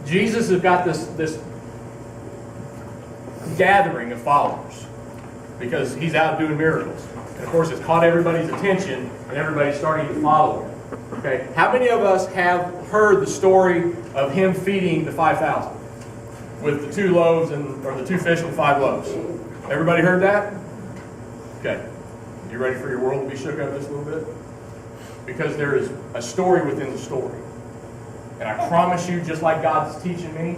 Jesus has got this gathering of followers because he's out doing miracles. And of course, it's caught everybody's attention, and everybody's starting to follow him. Okay, how many of us have heard the story of him feeding the 5,000 with the 2 loaves or the 2 fish and 5 loaves? Everybody heard that? Okay, you ready for your world to be shook up just a little bit? Because there is a story within the story. And I promise you, just like God's teaching me,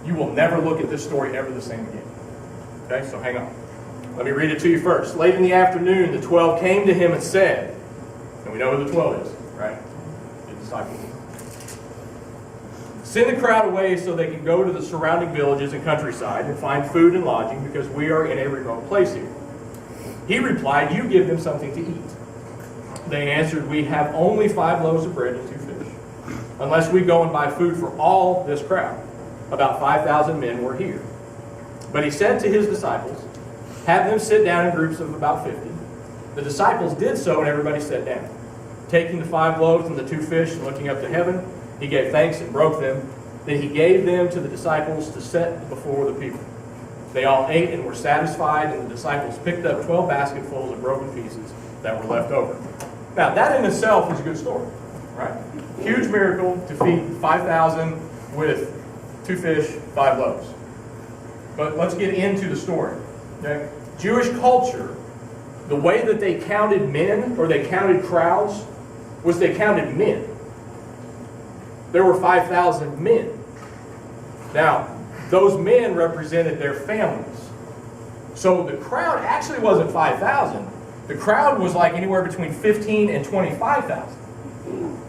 you will never look at this story ever the same again. Okay, so hang on. Let me read it to you first. Late in the afternoon, the 12 came to him and said, and we know who the 12 is, right? The disciples. Send the crowd away so they can go to the surrounding villages and countryside and find food and lodging because we are in a remote place here. He replied, you give them something to eat. They answered, we have only 5 loaves of bread and 2 fish, unless we go and buy food for all this crowd. About 5,000 men were here. But he said to his disciples, have them sit down in groups of about 50. The disciples did so, and everybody sat down. Taking the 5 loaves and the 2 fish and looking up to heaven, he gave thanks and broke them. Then he gave them to the disciples to set before the people. They all ate and were satisfied, and the disciples picked up 12 basketfuls of broken pieces that were left over. Now, that in itself is a good story, right? Huge miracle to feed 5,000 with 2 fish, 5 loaves. But let's get into the story. Okay? Jewish culture, the way that they counted men, or they counted crowds, was they counted men. There were 5,000 men. Now, those men represented their families. So the crowd actually wasn't 5,000. The crowd was like anywhere between 15 and 25,000.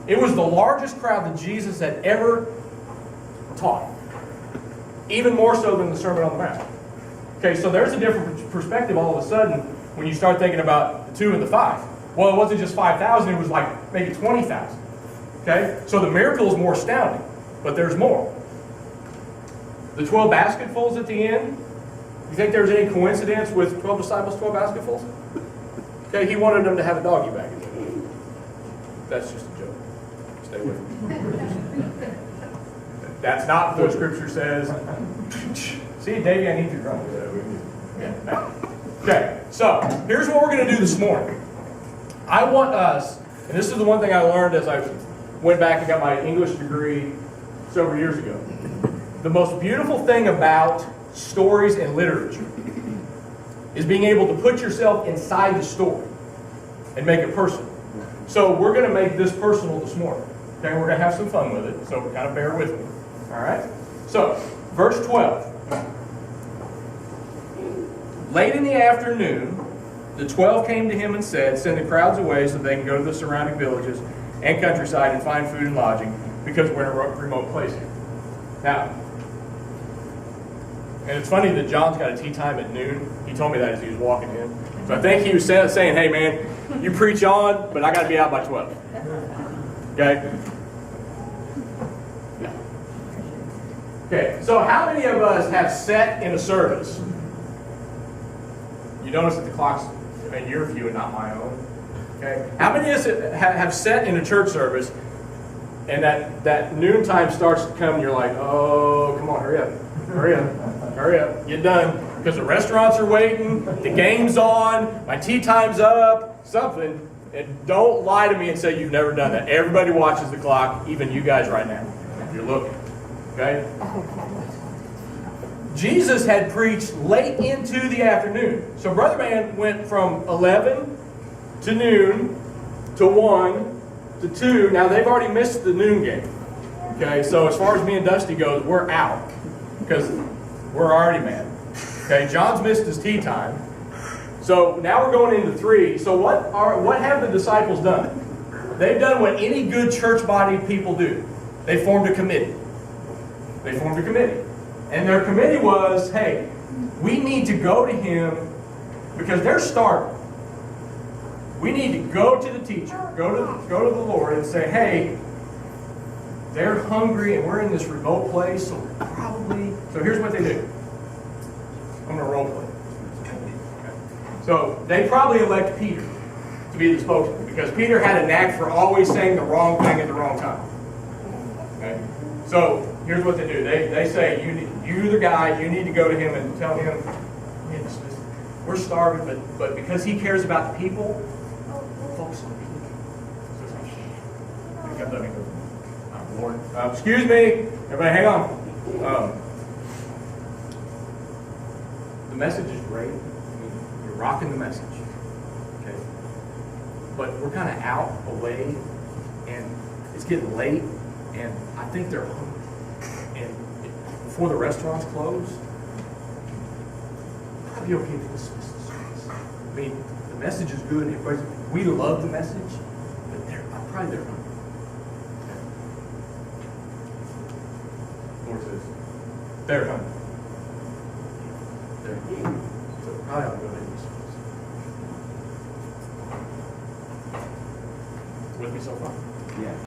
It was the largest crowd that Jesus had ever taught. Even more so than the Sermon on the Mount. Okay, so there's a different perspective all of a sudden when you start thinking about the 2 and the 5. Well, it wasn't just 5,000, it was like maybe 20,000. Okay, so the miracle is more astounding, but there's more. The 12 basketfuls at the end, you think there's any coincidence with 12 disciples, 12 basketfuls? Okay, he wanted them to have a doggy bag. That's just a joke. Stay with me. That's not what Scripture says. See, Davey, I need your drum. Okay, so here's what we're going to do this morning. I want us, and this is the one thing I learned as I went back and got my English degree several years ago. The most beautiful thing about stories and literature is being able to put yourself inside the story and make it personal. So we're going to make this personal this morning. Okay, we're going to have some fun with it, so kind of bear with me. All right? So, verse 12. Late in the afternoon, the 12 came to him and said, send the crowds away so they can go to the surrounding villages and countryside and find food and lodging because we're in a remote place here. Now, and it's funny that John's got a tea time at noon. He told me that as he was walking in. So I think he was saying, hey man, you preach on, but I got to be out by 12. Okay? Yeah. Okay, so how many of us have sat in a service? You notice that the clock's in your view and not my own. Okay? How many of us have sat in a church service and that noontime starts to come and you're like, oh, come on, hurry up. Hurry up. Hurry up. Get done. Because the restaurants are waiting, the game's on, my tea time's up, something. And don't lie to me and say you've never done that. Everybody watches the clock, even you guys right now. You're looking. Okay? Jesus had preached late into the afternoon. So Brother Man went from 11 to noon to 1 to 2. Now they've already missed the noon game. Okay, so as far as me and Dusty goes, we're out. Because we're already mad. Okay, John's missed his tea time. So now we're going into 3. So what have the disciples done? They've done what any good church body people do. They formed a committee. They formed a committee. And their committee was, hey, we need to go to him because they're starving. We need to go to the teacher, go to the Lord and say, hey, they're hungry and we're in this remote place, so probably... So here's what they do. I'm going to role play. So they probably elect Peter to be the spokesman because Peter had a knack for always saying the wrong thing at the wrong time. Okay? So here's what they do. They say, you're the guy, you need to go to him and tell him, "Yes, we're starving, but because he cares about the people, focus on the people." He comes up and goes, "Oh, Lord, excuse me, everybody hang on. The message is great. I mean, you're rocking the message. Okay. But we're kind of out, away, and it's getting late, and I think they're hungry. And before the restaurants close, probably okay to dismiss the service. I mean, the message is good. We love the message, but they're hungry. Okay. Lord says, they're hungry. They're hungry. So probably ought to go ahead and dismiss. With me so far? Yeah.